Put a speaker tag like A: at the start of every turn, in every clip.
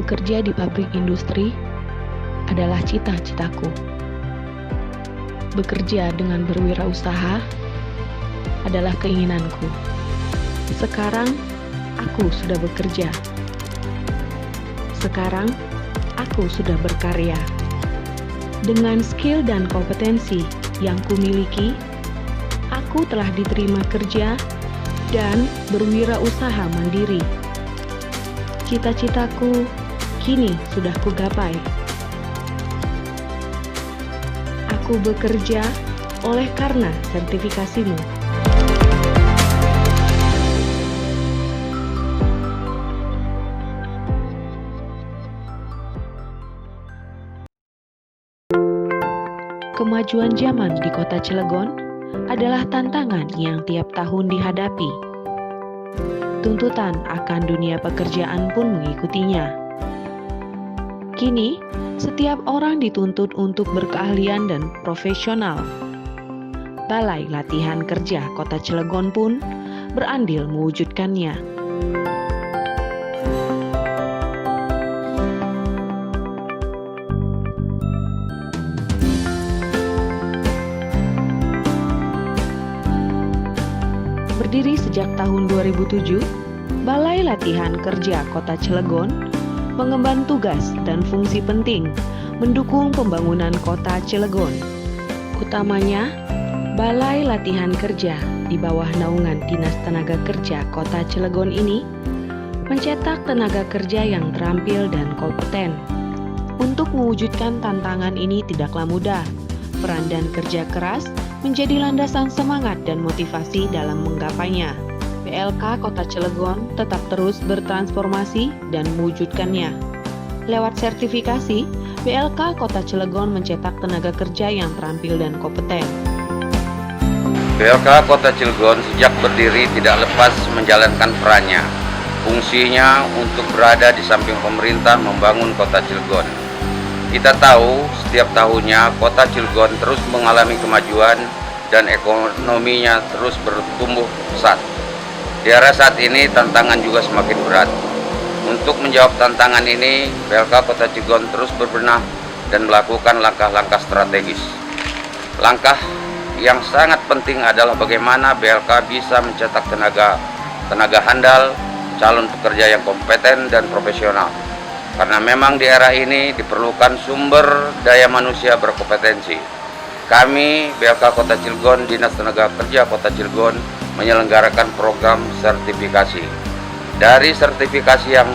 A: Bekerja di pabrik industri adalah cita-citaku. Bekerja dengan berwirausaha adalah keinginanku. Sekarang, aku sudah bekerja. Sekarang, aku sudah berkarya. Dengan skill dan kompetensi yang kumiliki, aku telah diterima kerja dan berwirausaha mandiri. Cita-citaku kini sudah kugapai. Aku bekerja oleh karena sertifikasimu. Kemajuan zaman di kota Cilegon adalah tantangan yang tiap tahun dihadapi. Tuntutan akan dunia pekerjaan pun mengikutinya. Kini, setiap orang dituntut untuk berkeahlian dan profesional. Balai Latihan Kerja Kota Cilegon pun berandil mewujudkannya. Berdiri sejak tahun 2007, Balai Latihan Kerja Kota Cilegon mengemban tugas dan fungsi penting mendukung pembangunan Kota Cilegon. Utamanya, Balai Latihan Kerja di bawah naungan Dinas Tenaga Kerja Kota Cilegon ini mencetak tenaga kerja yang terampil dan kompeten. Untuk mewujudkan tantangan ini tidaklah mudah. Peran dan kerja keras menjadi landasan semangat dan motivasi dalam menggapainya. BLK Kota Cilegon tetap terus bertransformasi dan mewujudkannya. Lewat sertifikasi, BLK Kota Cilegon mencetak tenaga kerja yang terampil dan kompeten.
B: BLK Kota Cilegon sejak berdiri tidak lepas menjalankan perannya. Fungsinya untuk berada di samping pemerintah membangun Kota Cilegon. Kita tahu setiap tahunnya Kota Cilegon terus mengalami kemajuan dan ekonominya terus bertumbuh pesat. Di era saat ini tantangan juga semakin berat. Untuk menjawab tantangan ini, BLK Kota Cilegon terus berbenah dan melakukan langkah-langkah strategis. Langkah yang sangat penting adalah bagaimana BLK bisa mencetak tenaga handal, calon pekerja yang kompeten dan profesional. Karena memang di era ini diperlukan sumber daya manusia berkompetensi. Kami, BLK Kota Cilegon, Dinas Tenaga Kerja Kota Cilegon, menyelenggarakan program sertifikasi. Dari sertifikasi yang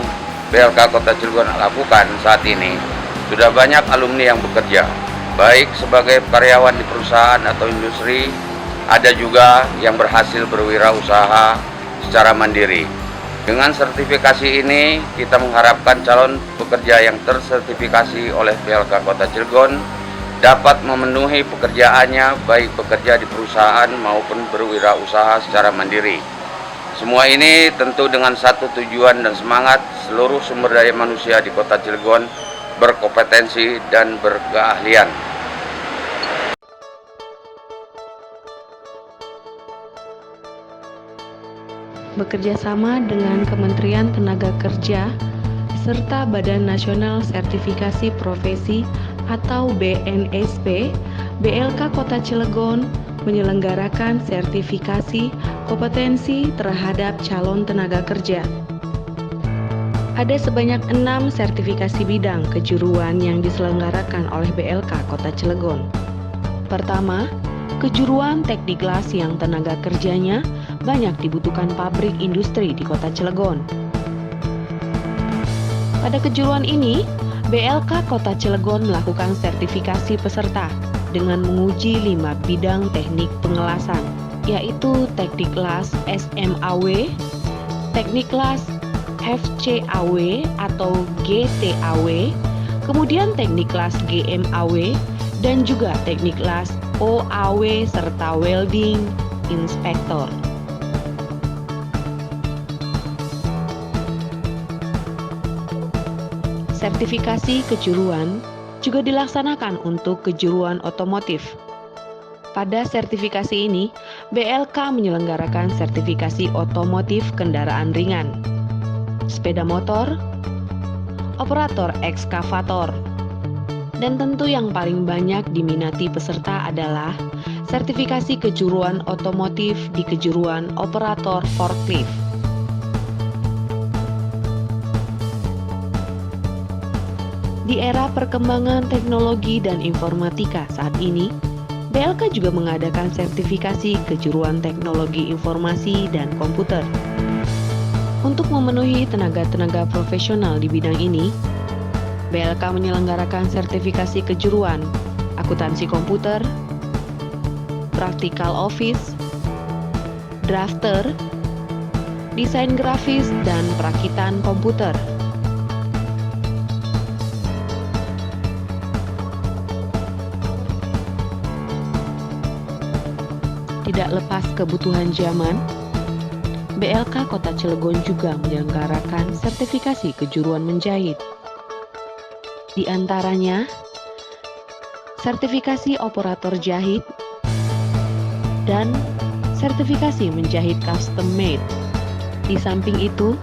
B: BLK Kota Cilegon lakukan saat ini, sudah banyak alumni yang bekerja, baik sebagai karyawan di perusahaan atau industri, ada juga yang berhasil berwirausaha secara mandiri. Dengan sertifikasi ini, kita mengharapkan calon pekerja yang tersertifikasi oleh BLK Kota Cilegon dapat memenuhi pekerjaannya, baik bekerja di perusahaan maupun berwirausaha secara mandiri. Semua ini tentu dengan satu tujuan dan semangat seluruh sumber daya manusia di Kota Cilegon berkompetensi dan berkeahlian.
A: Bekerja sama dengan Kementerian Tenaga Kerja serta Badan Nasional Sertifikasi Profesi atau BNSP, BLK Kota Cilegon menyelenggarakan sertifikasi kompetensi terhadap calon tenaga kerja. Ada sebanyak 6 sertifikasi bidang kejuruan yang diselenggarakan oleh BLK Kota Cilegon. Pertama, kejuruan teknik las yang tenaga kerjanya banyak dibutuhkan pabrik industri di Kota Cilegon. Pada kejuruan ini, BLK Kota Cilegon melakukan sertifikasi peserta dengan menguji 5 bidang teknik pengelasan, yaitu teknik las SMAW, teknik las FCAW atau GTAW, kemudian teknik las GMAW, dan juga teknik las OAW serta welding inspektor. Sertifikasi kejuruan juga dilaksanakan untuk kejuruan otomotif. Pada sertifikasi ini, BLK menyelenggarakan sertifikasi otomotif kendaraan ringan, sepeda motor, operator ekskavator. Dan tentu yang paling banyak diminati peserta adalah sertifikasi kejuruan otomotif di kejuruan operator forklift. Di era perkembangan teknologi dan informatika saat ini, BLK juga mengadakan sertifikasi kejuruan teknologi informasi dan komputer. Untuk memenuhi tenaga-tenaga profesional di bidang ini, BLK menyelenggarakan sertifikasi kejuruan akuntansi komputer, practical office, drafter, desain grafis, dan perakitan komputer. Tidak lepas kebutuhan zaman, BLK Kota Cilegon juga menyelenggarakan sertifikasi kejuruan menjahit. Di antaranya, sertifikasi operator jahit dan sertifikasi menjahit custom made. Di samping itu,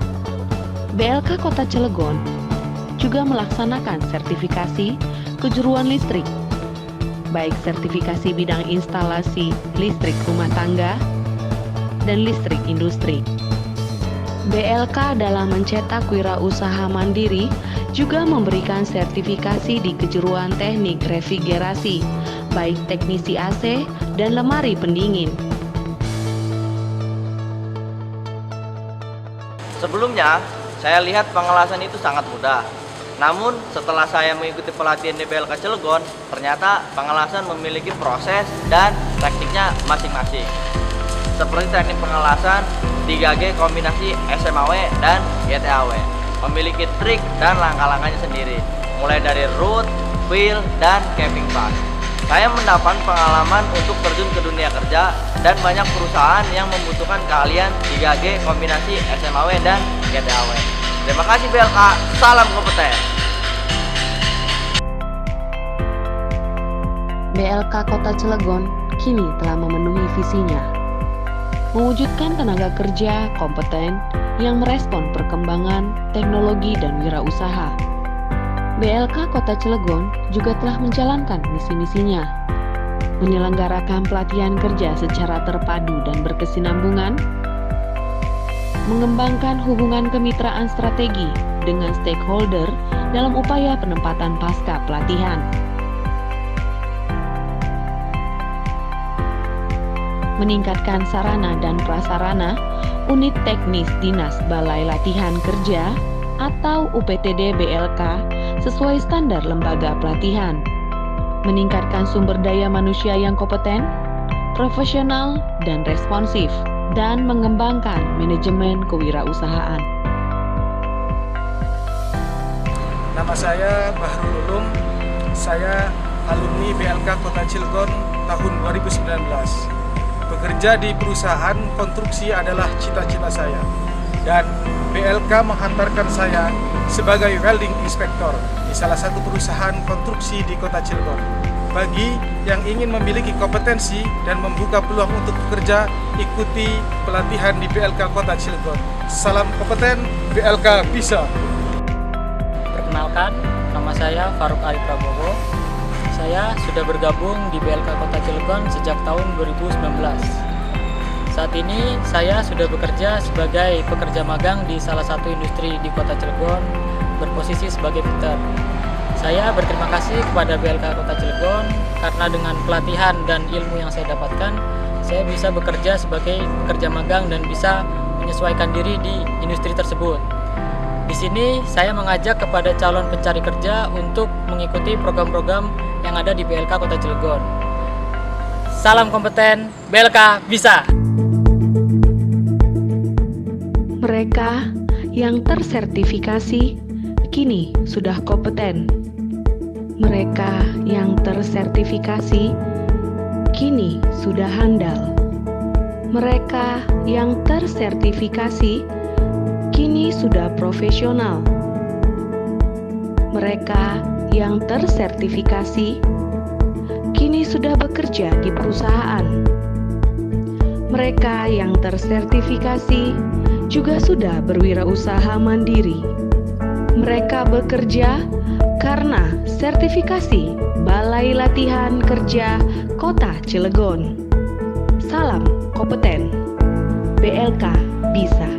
A: BLK Kota Cilegon juga melaksanakan sertifikasi kejuruan listrik, baik sertifikasi bidang instalasi listrik rumah tangga dan listrik industri. BLK dalam mencetak wirausaha mandiri juga memberikan sertifikasi di kejuruan teknik refrigerasi, baik teknisi AC dan lemari pendingin.
C: Sebelumnya, saya lihat pengelasan itu sangat mudah. Namun, setelah saya mengikuti pelatihan di BLK Cilegon, ternyata pengelasan memiliki proses dan tekniknya masing-masing. Seperti teknik pengelasan 3G kombinasi SMAW dan GTAW, memiliki trik dan langkah-langkahnya sendiri, mulai dari root, fill, dan camping pass. Saya mendapat pengalaman untuk terjun ke dunia kerja dan banyak perusahaan yang membutuhkan keahlian 3G kombinasi SMAW dan GTAW. Terima kasih BLK, salam kompeten.
A: BLK Kota Cilegon kini telah memenuhi visinya, mewujudkan tenaga kerja kompeten yang merespon perkembangan teknologi dan wirausaha. BLK Kota Cilegon juga telah menjalankan misi-misinya, menyelenggarakan pelatihan kerja secara terpadu dan berkesinambungan, mengembangkan hubungan kemitraan strategi dengan stakeholder dalam upaya penempatan pasca pelatihan, meningkatkan sarana dan prasarana unit teknis Dinas Balai Latihan Kerja atau UPTD BLK sesuai standar lembaga pelatihan, meningkatkan sumber daya manusia yang kompeten, profesional, dan responsif, dan mengembangkan manajemen kewirausahaan.
D: Nama saya Bahrul Ulum, saya alumni BLK Kota Cilegon tahun 2019. Bekerja di perusahaan konstruksi adalah cita-cita saya, dan BLK menghantarkan saya sebagai welding inspector di salah satu perusahaan konstruksi di Kota Cilegon. Bagi yang ingin memiliki kompetensi dan membuka peluang untuk bekerja, ikuti pelatihan di BLK Kota Cilegon. Salam kompeten, BLK bisa.
E: Perkenalkan, nama saya Faruk Ali Prabowo. Saya sudah bergabung di BLK Kota Cilegon sejak tahun 2019. Saat ini saya sudah bekerja sebagai pekerja magang di salah satu industri di Kota Cilegon, berposisi sebagai fitter. Saya berterima kasih kepada BLK Kota Cilegon karena dengan pelatihan dan ilmu yang saya dapatkan, saya bisa bekerja sebagai pekerja magang dan bisa menyesuaikan diri di industri tersebut. Di sini saya mengajak kepada calon pencari kerja untuk mengikuti program-program yang ada di BLK Kota Cilegon. Salam kompeten, BLK bisa.
A: Mereka yang tersertifikasi kini sudah kompeten. Mereka yang tersertifikasi kini sudah handal. Mereka yang tersertifikasi kini sudah profesional. Mereka yang tersertifikasi kini sudah bekerja di perusahaan. Mereka yang tersertifikasi juga sudah berwirausaha mandiri. Mereka bekerja karena sertifikasi Balai Latihan Kerja Kota Cilegon. Salam kompeten, BLK bisa.